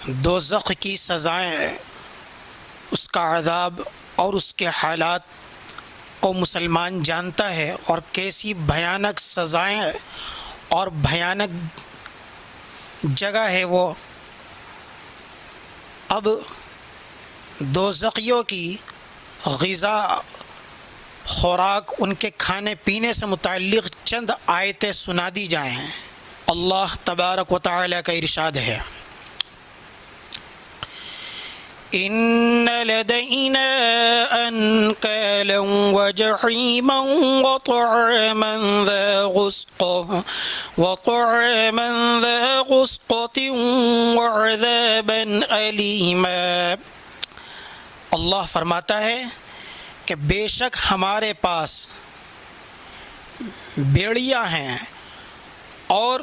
دوزخ کی سزائیں، اس کا عذاب اور اس کے حالات کو مسلمان جانتا ہے، اور کیسی بھیانک سزائیں اور بھیانک جگہ ہے وہ۔ اب دوزخیوں کی غذا، خوراک، ان کے کھانے پینے سے متعلق چند آیتیں سنا دی جائیں۔ اللہ تبارک و تعالی کا ارشاد ہے، ان لدینا انکالا وجحیما وطعاما ذا غصة وعذابا علیما۔ اللہ فرماتا ہے کہ بے شک ہمارے پاس بیڑیاں ہیں اور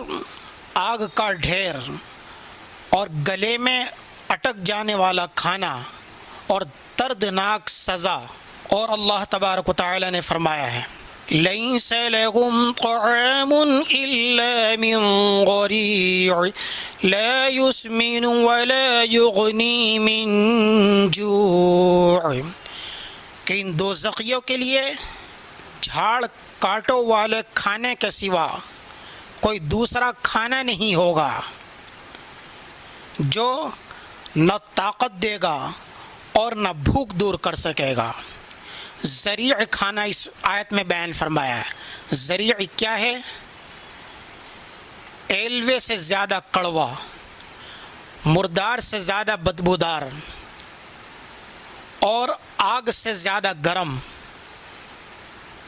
آگ کا ڈھیر اور گلے میں اٹک جانے والا کھانا اور دردناک سزا۔ اور اللہ تبارک و تعالی نے فرمایا ہے، لَيْسَ لَهُمْ طَعَامٌ إِلَّا مِنْ ضَرِيعٍ لَا يُسْمِنُ وَلَا يُغْنِي مِنْ جُوعٍ۔ کہ ان دوزخیوں کے لیے جھاڑ کاٹوں والے کھانے کے سوا کوئی دوسرا کھانا نہیں ہوگا جو نہ طاقت دے گا اور نہ بھوک دور کر سکے گا۔ ذریع کھانا اس آیت میں بیان فرمایا ہے۔ ذریع کیا ہے؟ ایلوے سے زیادہ کڑوا، مردار سے زیادہ بدبودار اور آگ سے زیادہ گرم۔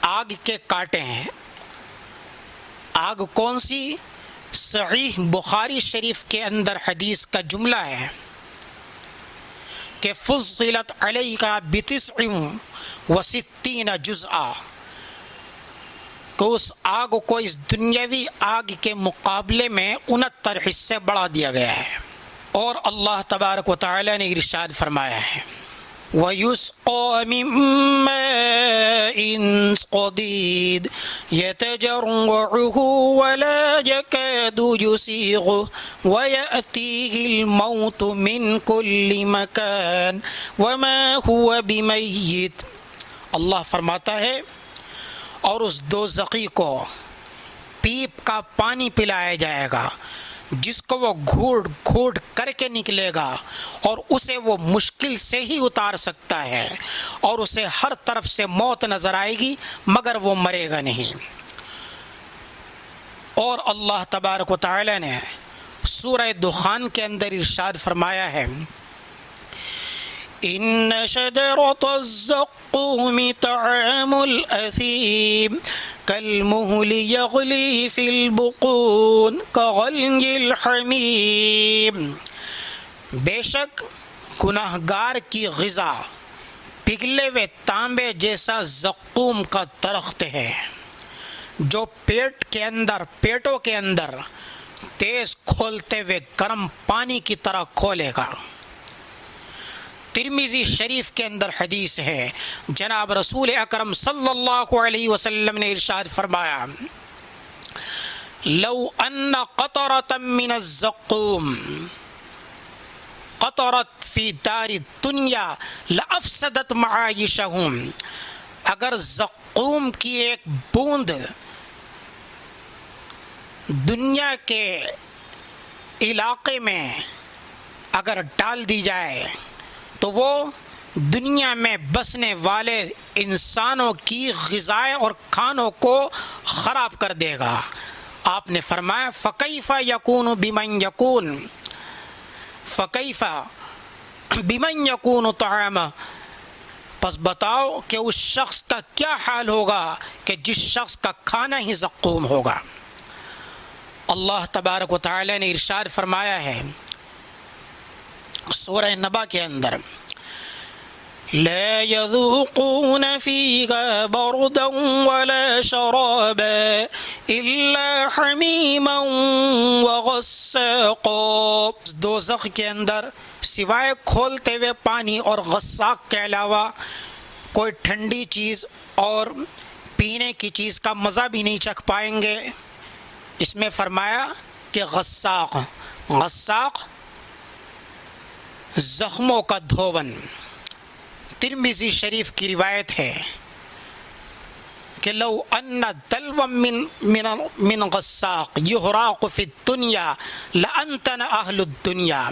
آگ کے کانٹے ہیں۔ آگ کون سی؟ صحیح بخاری شریف کے اندر حدیث کا جملہ ہے کہ فضلت علیک بتسع وستین جزءا، کہ اس آگ کو اس دنیاوی آگ کے مقابلے میں 69 حصے بڑھا دیا گیا ہے۔ اور اللہ تبارک و تعالی نے ارشاد فرمایا ہے، وَيُسْقَى مِن مَّاءٍ صَدِيدٍ يَتَجَرَّعُهُ وَلَا يَكَادُ يُسِيغُهُ وَيَأْتِيهِ الْمَوْتُ مِن كُلِّ مَكَانٍ وَمَا هُوَ بِمَيِّتٍ۔ اللہ فرماتا ہے، اور اس دوزخی کو پیپ کا پانی پلایا جائے گا جس کو وہ گھوٹ گھوٹ کر کے نکلے گا، اور اسے وہ مشکل سے ہی اتار سکتا ہے، اور اسے ہر طرف سے موت نظر آئے گی مگر وہ مرے گا نہیں۔ اور اللہ تبارک و تعالی نے سورہ دخان کے اندر ارشاد فرمایا ہے، ان شجرۃ الزقوم طعام الاثیم کالمہل یغلی فی البطون کغلی الحمیم۔ بے شک گناہگار کی غذا پگھلے ہوئے تانبے جیسا زقوم کا درخت ہے جو پیٹوں کے اندر تیز کھولتے ہوئے گرم پانی کی طرح کھولے گا۔ ترمذی شریف کے اندر حدیث ہے، جناب رسول اکرم صلی اللہ علیہ وسلم نے ارشاد فرمایا، لو ان قطرۃ من الزقوم قطرت فی دار الدنیا لافسدت معایشہم۔ اگر زقوم کی ایک بوند دنیا کے علاقے میں اگر ڈال دی جائے تو وہ دنیا میں بسنے والے انسانوں کی غذائیں اور کھانوں کو خراب کر دے گا۔ آپ نے فرمایا، فَكَيْفَ يَكُونُ بِمَنْ يَكُونُ فَكَيْفَ بِمَنْ يَكُونُ طَعَامًا۔ پس بتاؤ کہ اس شخص کا کیا حال ہوگا کہ جس شخص کا کھانا ہی زقوم ہوگا۔ اللہ تبارک و تعالی نے ارشاد فرمایا ہے سورہ نبا کے اندر، لا يذوقون فيها بردا ولا شرابا الا حمیما وغساقا۔ دوزخ کے اندر سوائے کھولتے ہوئے پانی اور غساق کے علاوہ کوئی ٹھنڈی چیز اور پینے کی چیز کا مزہ بھی نہیں چکھ پائیں گے۔ اس میں فرمایا کہ غساق زخموں کا دھون۔ ترمذی شریف کی روایت ہے کہ لو ان دلوا من غساق یحراق فی الدنیا لانتن اہل الدنیا،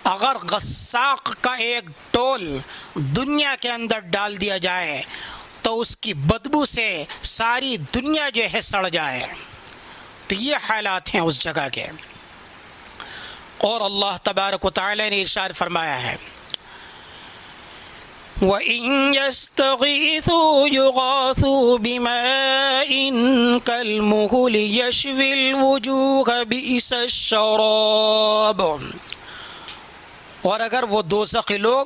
اگر غساق کا ایک ڈول دنیا کے اندر ڈال دیا جائے تو اس کی بدبو سے ساری دنیا جو ہے سڑ جائے۔ تو یہ حالات ہیں اس جگہ کے۔ اور اللہ تبارک و تعالی نے ارشاد فرمایا ہے وَإِن يَسْتَغِيثُوا يُغَاثُوا بِمَاءٍ كَالْمُهْلِ يَشْوِي الْوُجُوهَ بِئْسَ الشَّرَابُ، اور اگر وہ دوزخی لوگ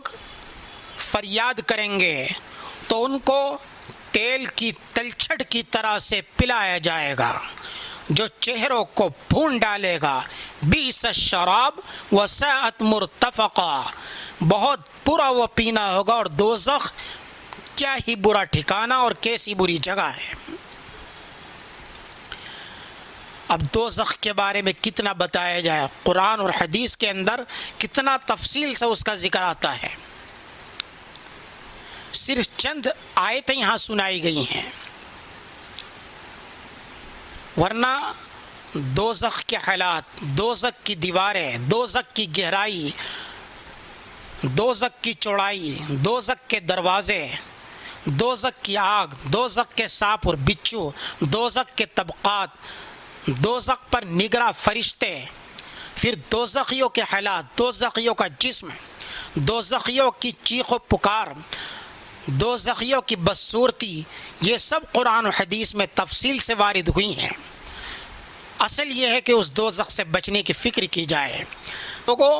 فریاد کریں گے تو ان کو تیل کی تلچھٹ کی طرح سے پلایا جائے گا جو چہروں کو بھون ڈالے گا۔ بئس الشراب وساءت مرتفقا، بہت برا وہ پینا ہوگا، اور دوزخ کیا ہی برا ٹھکانہ اور کیسی بری جگہ ہے۔ اب دوزخ کے بارے میں کتنا بتایا جائے، قرآن اور حدیث کے اندر کتنا تفصیل سے اس کا ذکر آتا ہے۔ صرف چند آیتیں یہاں سنائی گئی ہیں، ورنہ دوزخ کے حالات، دوزخ کی دیواریں، دوزخ کی گہرائی، دوزخ کی چوڑائی، دوزخ کے دروازے، دوزخ کی آگ، دوزخ کے سانپ اور بچھو، دوزخ کے طبقات، دوزخ پر نگراں فرشتے، پھر دوزخیوں کے حالات، دوزخیوں کا جسم، دوزخیوں کی چیخ و پکار، دوزخیوں کی بدصورتی، یہ سب قرآن و حدیث میں تفصیل سے وارد ہوئی ہیں۔ اصل یہ ہے کہ اس دوزخ سے بچنے کی فکر کی جائے۔ لوگو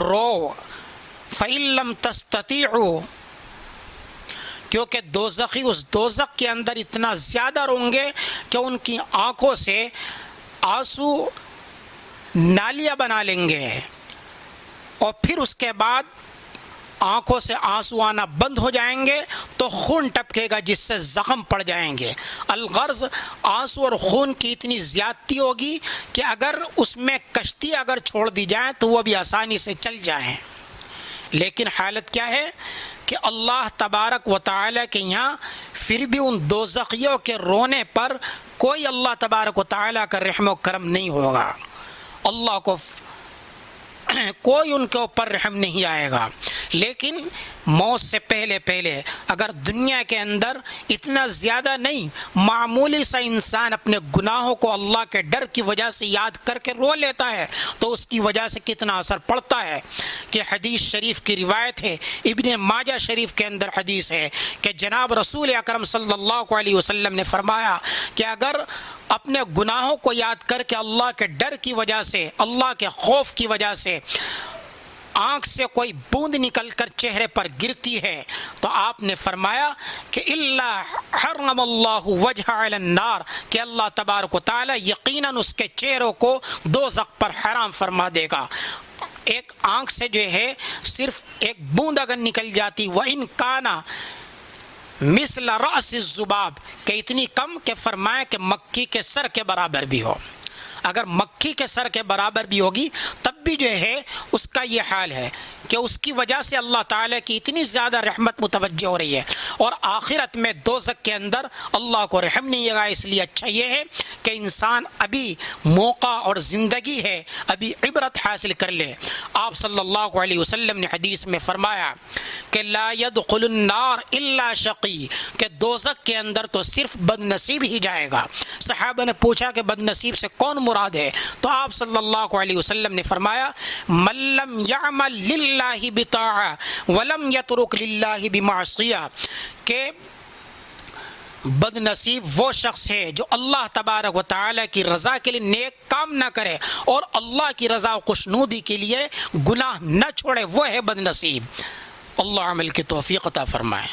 رو فَإِن لَّمْ تَسْتَطِيعُوا، کیونکہ دوزخی اس دوزخ کے اندر اتنا زیادہ روں گے کہ ان کی آنکھوں سے آنسو نالیاں بنا لیں گے، اور پھر اس کے بعد آنکھوں سے آنسو آنا بند ہو جائیں گے تو خون ٹپکے گا جس سے زخم پڑ جائیں گے۔ الغرض آنسو اور خون کی اتنی زیادتی ہوگی کہ اگر اس میں کشتی اگر چھوڑ دی جائے تو وہ بھی آسانی سے چل جائیں۔ لیکن حالت کیا ہے کہ اللہ تبارک و تعالیٰ کے یہاں پھر بھی ان دوزخیوں کے رونے پر کوئی اللہ تبارک و تعالیٰ کا رحم و کرم نہیں ہوگا، اللہ کو کوئی ان کے اوپر رحم نہیں آئے گا۔ لیکن موت سے پہلے اگر دنیا کے اندر اتنا زیادہ نہیں، معمولی سا انسان اپنے گناہوں کو اللہ کے ڈر کی وجہ سے یاد کر کے رو لیتا ہے تو اس کی وجہ سے کتنا اثر پڑتا ہے کہ حدیث شریف کی روایت ہے، ابن ماجہ شریف کے اندر حدیث ہے کہ جناب رسول اکرم صلی اللہ علیہ وسلم نے فرمایا کہ اگر اپنے گناہوں کو یاد کر کے اللہ کے ڈر کی وجہ سے، اللہ کے خوف کی وجہ سے آنکھ سے کوئی بوند نکل کر چہرے پر گرتی ہے تو آپ نے فرمایا کہ اللہ حرم اللہ وجہ علی النار، کہ اللہ تبارک و تعالی یقیناً اس کے چہروں کو دوزخ پر حرام فرما دے گا۔ ایک آنکھ سے جو ہے صرف ایک بوند اگر نکل جاتی، وَإِن كَانَ مثل رأس الذباب، کہ اتنی کم کہ فرمائے کہ مکھی کے سر کے برابر بھی ہو، اگر مکھی کے سر کے برابر بھی ہوگی تب بھی جو ہے اس کا یہ حال ہے کہ اس کی وجہ سے اللہ تعالیٰ کی اتنی زیادہ رحمت متوجہ ہو رہی ہے، اور آخرت میں دوزخ کے اندر اللہ کو رحم نہیں آئے گا۔ اس لیے اچھا یہ ہے کہ انسان ابھی موقع اور زندگی ہے، ابھی عبرت حاصل کر لے۔ آپ صلی اللہ علیہ وسلم نے حدیث میں فرمایا کہ لا يدخل النار الا شقی، کہ دوزخ کے اندر تو صرف بد نصیب ہی جائے گا۔ صحابہ نے پوچھا کہ بد نصیب سے کون مراد ہے؟ تو آپ صلی اللہ علیہ وسلم نے فرمایا من لم يعمل للہ بطاعہ ولم يترک للہ بمعصیہ، کہ بد نصیب وہ شخص ہے جو اللہ تبارک و تعالیٰ کی رضا کے لیے نیک کام نہ کرے اور اللہ کی رضا و خوشنودی کے لیے گناہ نہ چھوڑے، وہ ہے بد نصیب۔ اللہ عمل کی توفیق عطا فرمائے۔